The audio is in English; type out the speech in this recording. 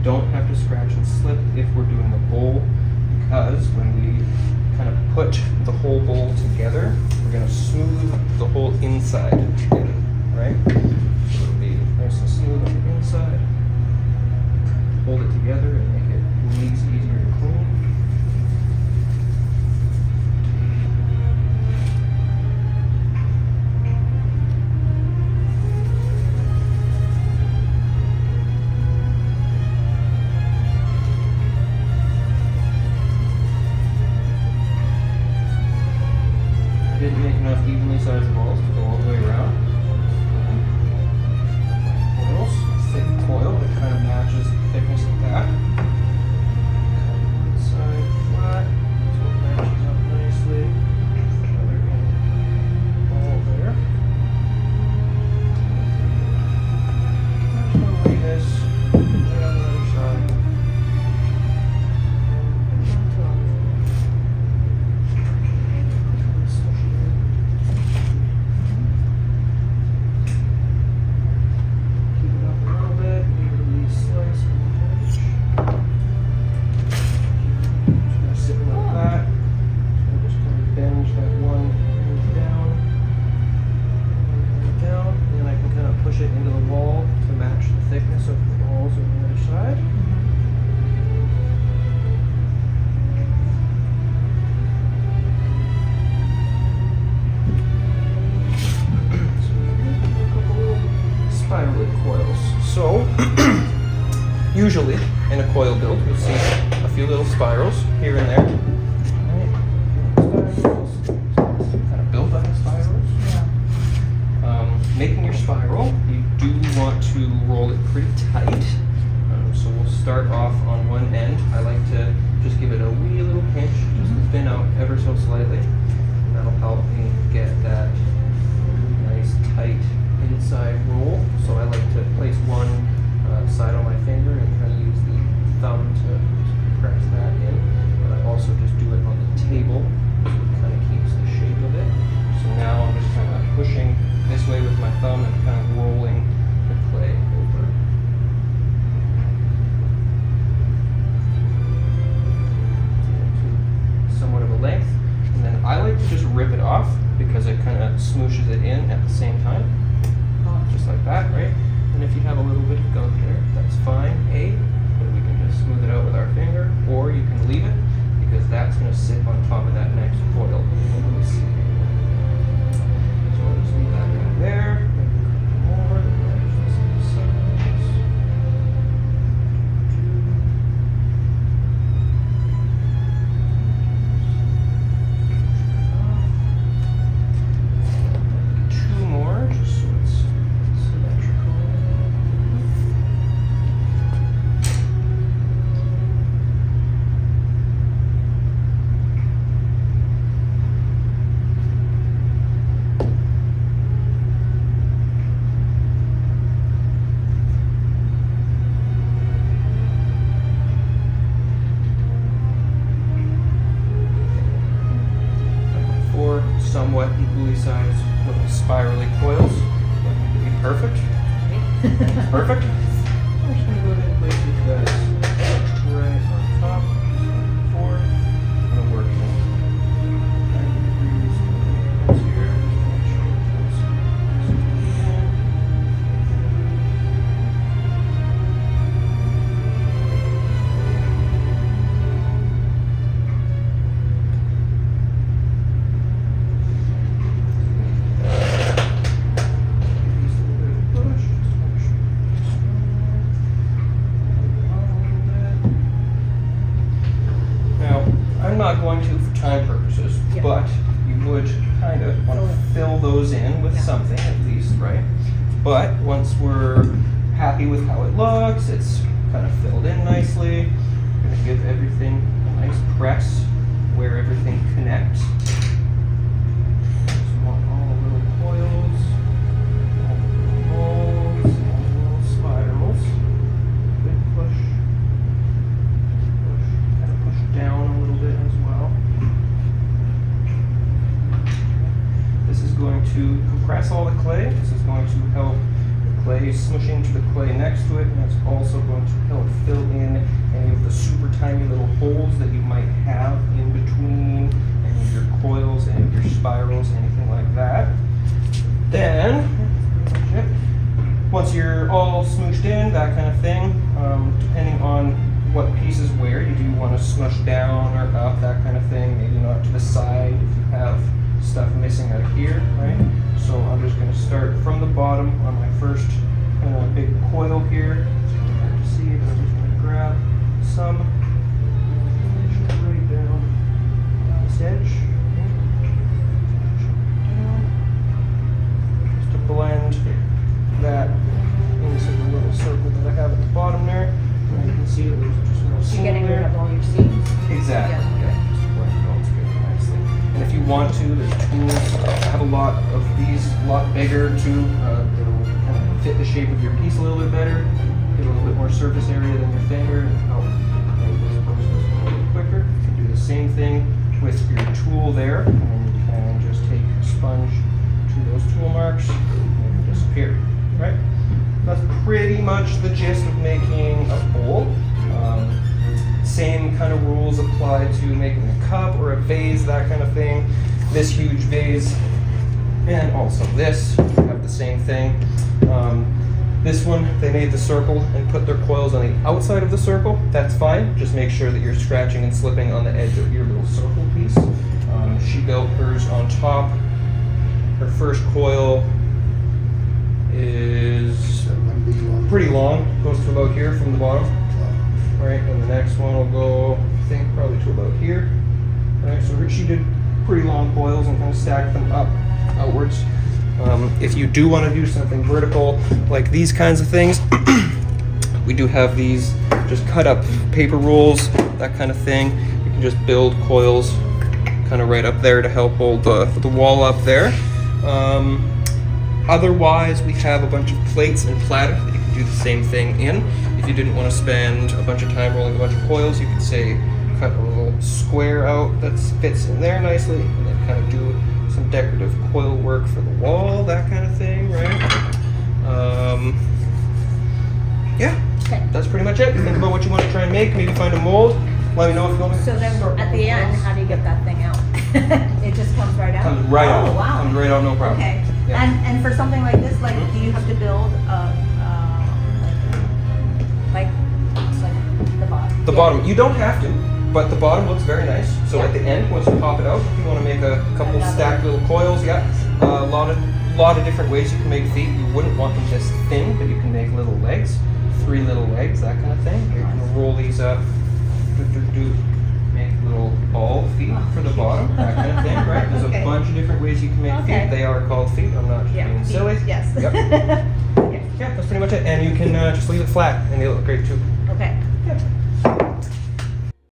don't have to scratch and slip if we're doing a bowl, because when we kind of put the whole bowl together, we're going to smooth the whole inside in, right? So it'll be nice and smooth on the inside. Hold it together and make it leads easier to clean. Didn't make enough evenly sized balls to go all the way around. Coils, thick coil that kind of matches the thickness of that. One side flat, so it matches up nicely. Another ball there. I'm just going to lay this right on the other side. So, usually in a coil build, you'll see a few little spirals here and there. Kind of built up the spirals. Making your spiral, you do want to roll it pretty tight. So we'll start off on one end. I like to just give it a wee little pinch, just to thin out ever so slightly. And that'll help me get that nice tight inside roll. So I like to place one side on my finger and kind of use the thumb to press that in. But I also just do it on the table, so it kind of keeps the shape of it. So now I'm just kind of pushing this way with my thumb and kind of rolling the clay over. Somewhat of a length. And then I like to just rip it off because it kind of smooshes it in at the same time. Just like that, right? And if you have a little bit of gunk there, that's fine. But we can just smooth it out with our finger, or you can leave it because that's going to sit on top of that next coil. So I'll just leave that right there. More. Two more, just so it's symmetrical. Four somewhat equally sized little spirally coils. Don't need to be perfect. Perfect. I'm just going to go ahead and place these guys right on top. Four. I'm going to work 90 degrees here. Just make sure that's even. Not going to for time purposes, but you would kind of want to fill those in with something at least, right? But once we're happy with how it looks, it's kind of filled in nicely. We're going to give everything a nice press where everything connects. Just want all the little coils, all the little balls, all the little spirals. Good push. Kind of push down a little bit as well. This is going to compress all the clay. This is going to help clay smushing to the clay next to it, and that's also going to help fill in any of the super tiny little holes that you might have in between any of your coils, any of your spirals, anything like that. Then, once you're all smooshed in, that kind of thing, depending on what pieces where, you do want to smush down or up, that kind of thing, maybe not to the side if you have stuff missing out here, right? So I'm just going to start from the bottom on my first big coil here. It's kind of hard to see, but I'm just going to grab some right down this edge. Just to blend that into the little circle that I have at the bottom there. And you can see it was just real You're getting rid of smooth. all your seams. Exactly. Yeah. Just blend it all together nicely. And if you want to, there's tools. I have a lot of these, a lot bigger too. It'll kind of fit the shape of your piece a little bit better, get a little bit more surface area than your finger, and help make this process a little bit quicker. You can do the same thing with your tool there, and you can just take your sponge to those tool marks and make them disappear. Right? That's pretty much the gist of making a bowl. Same kind of rules apply to making a cup or a vase, that kind of thing. This huge vase, and also this, have the same thing. This one, they made the circle and put their coils on the outside of the circle. That's fine. Just make sure that you're scratching and slipping on the edge of your little circle piece. She built hers on top. Her first coil is pretty long, goes to about here from the bottom, right? And the next one will go, I think, probably to about here, right? So she did pretty long coils and kind of stacked them up outwards. If you do want to do something vertical, like these kinds of things, we do have these just cut up paper rolls, that kind of thing. You can just build coils kind of right up there to help hold the wall up there. Otherwise, we have a bunch of plates and platter that you can do the same thing in. If you didn't want to spend a bunch of time rolling a bunch of coils, you could say cut a little square out that fits in there nicely, and then kind of do some decorative coil work for the wall, that kind of thing, right? Yeah, Okay. that's pretty much it. Think about what you want to try and make. Maybe find a mold. Let me know if you want me to So then start at the rolling end, coils. how do you get that thing out? It just comes right out? Comes right out. Oh, wow. Comes right out, no problem. Okay. Yeah. And for something like this, like, do you have to build like the bottom? The Yeah. bottom, you don't have to, but the bottom looks very nice. So Yeah. at the end, once you pop it out, if you want to make a couple Another- stacked little coils, yeah, a lot of different ways you can make feet. You wouldn't want them this thin, but you can make little legs, 3 little legs, that kind of thing. You can roll these up, make little ball feet for the bottom, that kind of thing, right? There's Okay. a bunch of different ways you can make Okay. feet. They are called feet. I'm not Yeah, being feet, silly. yes. Yep. Okay. Yeah, that's pretty much it. And you can just leave it flat, and they look great too.